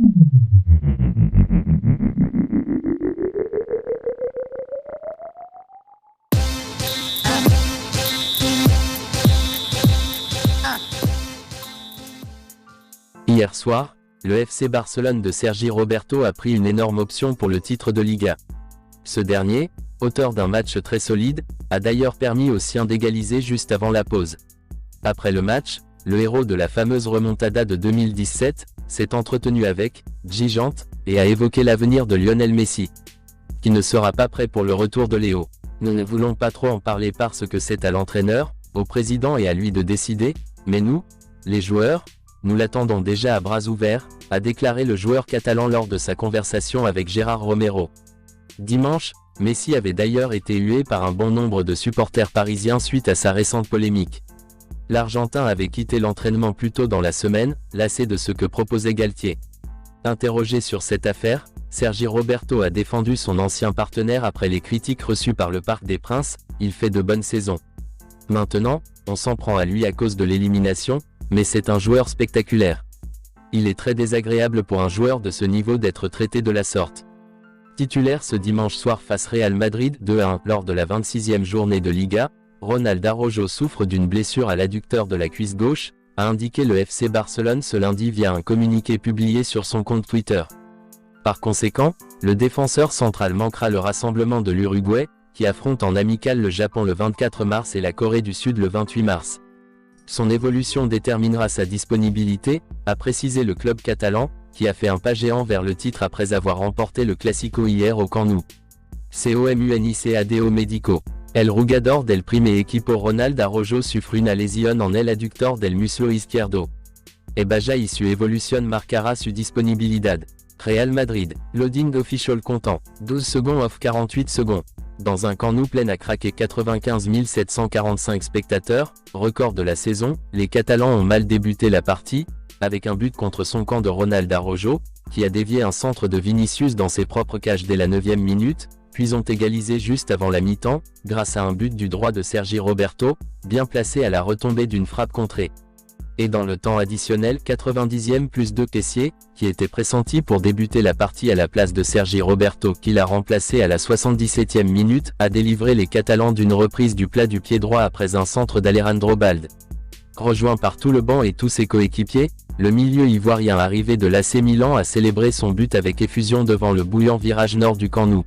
Hier soir, le FC Barcelone de Sergi Roberto a pris une énorme option pour le titre de Liga. Ce dernier, auteur d'un match très solide, a d'ailleurs permis aux siens d'égaliser juste avant la pause. Après le match, le héros de la fameuse remontada de 2017, s'est entretenu avec Gigante et a évoqué l'avenir de Lionel Messi, qui ne sera pas prêt pour le retour de Léo. Nous ne voulons pas trop en parler parce que c'est à l'entraîneur, au président et à lui de décider, mais nous, les joueurs, nous l'attendons déjà à bras ouverts, a déclaré le joueur catalan lors de sa conversation avec Gérard Romero. Dimanche, Messi avait d'ailleurs été hué par un bon nombre de supporters parisiens suite à sa récente polémique. L'Argentin avait quitté l'entraînement plus tôt dans la semaine, lassé de ce que proposait Galtier. Interrogé sur cette affaire, Sergi Roberto a défendu son ancien partenaire après les critiques reçues par le Parc des Princes, il fait de bonnes saisons. Maintenant, on s'en prend à lui à cause de l'élimination, mais c'est un joueur spectaculaire. Il est très désagréable pour un joueur de ce niveau d'être traité de la sorte. Titulaire ce dimanche soir face Real Madrid 2-1 lors de la 26e journée de Liga, Ronald Araujo souffre d'une blessure à l'adducteur de la cuisse gauche, a indiqué le FC Barcelone ce lundi via un communiqué publié sur son compte Twitter. Par conséquent, le défenseur central manquera le rassemblement de l'Uruguay, qui affronte en amical le Japon le 24 mars et la Corée du Sud le 28 mars. Son évolution déterminera sa disponibilité, a précisé le club catalan, qui a fait un pas géant vers le titre après avoir remporté le Classico hier au Camp Nou. Comunicado médico. El jugador del primer equipo Ronald Araujo sufre una lesión en el aductor del muslo izquierdo. E vaya y su evolución marcará su disponibilidad. Real Madrid, loading official comptant, 12 secondes off 48 secondes. Dans un Camp Nou plein à craquer 95 745 spectateurs, record de la saison, les Catalans ont mal débuté la partie, avec un but contre son camp de Ronald Araujo, qui a dévié un centre de Vinicius dans ses propres cages dès la 9e minute, puis ont égalisé juste avant la mi-temps, grâce à un but du droit de Sergi Roberto, bien placé à la retombée d'une frappe contrée. Et dans le temps additionnel 90e plus 2 Kessié, qui était pressenti pour débuter la partie à la place de Sergi Roberto qui l'a remplacé à la 77e minute, a délivré les Catalans d'une reprise du plat du pied droit après un centre d'Alejandro Balde. Rejoint par tout le banc et tous ses coéquipiers, le milieu ivoirien arrivé de l'AC Milan a célébré son but avec effusion devant le bouillant virage nord du Camp Nou.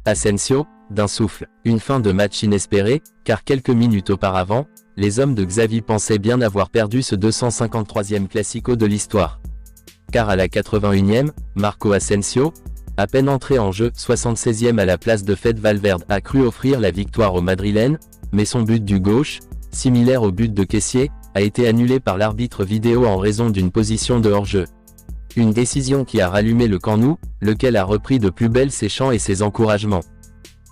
Asensio, d'un souffle, une fin de match inespérée, car quelques minutes auparavant, les hommes de Xavi pensaient bien avoir perdu ce 253e Classico de l'histoire. Car à la 81e, Marco Asensio, à peine entré en jeu, 76e à la place de Fede Valverde, a cru offrir la victoire aux Madrilènes, mais son but du gauche, similaire au but de Kessié, a été annulé par l'arbitre vidéo en raison d'une position de hors-jeu. Une décision qui a rallumé le Camp Nou, lequel a repris de plus belle ses chants et ses encouragements.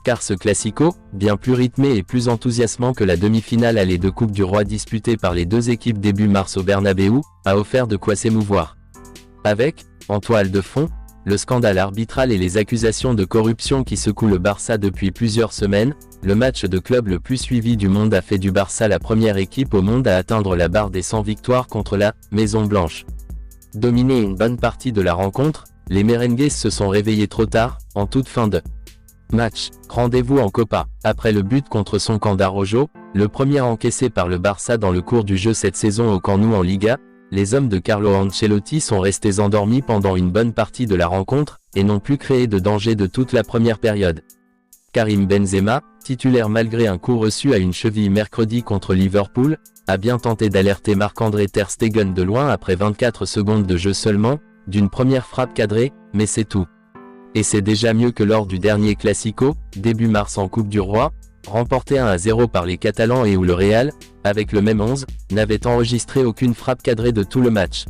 Car ce Classico, bien plus rythmé et plus enthousiasmant que la demi-finale allée de Coupe du Roi disputée par les deux équipes début mars au Bernabéu, a offert de quoi s'émouvoir. Avec, en toile de fond, le scandale arbitral et les accusations de corruption qui secouent le Barça depuis plusieurs semaines, le match de club le plus suivi du monde a fait du Barça la première équipe au monde à atteindre la barre des 100 victoires contre la Maison Blanche. Dominé une bonne partie de la rencontre, les merengues se sont réveillés trop tard, en toute fin de match. Rendez-vous en Copa. Après le but contre son camp d'Araujo, le premier encaissé par le Barça dans le cours du jeu cette saison au Camp Nou en Liga, les hommes de Carlo Ancelotti sont restés endormis pendant une bonne partie de la rencontre, et n'ont plus créé de danger de toute la première période. Karim Benzema, titulaire malgré un coup reçu à une cheville mercredi contre Liverpool, a bien tenté d'alerter Marc-André Ter Stegen de loin après 24 secondes de jeu seulement, d'une première frappe cadrée, mais c'est tout. Et c'est déjà mieux que lors du dernier Classico, début mars en Coupe du Roi, remporté 1-0 par les Catalans et où le Real, avec le même 11, n'avait enregistré aucune frappe cadrée de tout le match.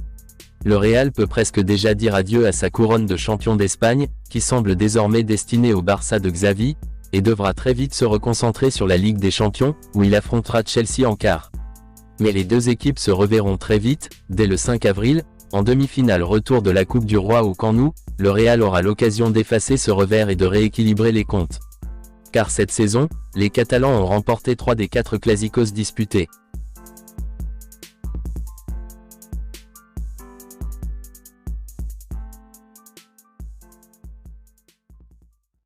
Le Real peut presque déjà dire adieu à sa couronne de champion d'Espagne, qui semble désormais destinée au Barça de Xavi, et devra très vite se reconcentrer sur la Ligue des Champions, où il affrontera Chelsea en quart. Mais les deux équipes se reverront très vite, dès le 5 avril, en demi-finale retour de la Coupe du Roi au Camp Nou, le Real aura l'occasion d'effacer ce revers et de rééquilibrer les comptes. Car cette saison, les Catalans ont remporté 3 des 4 Clásicos disputés.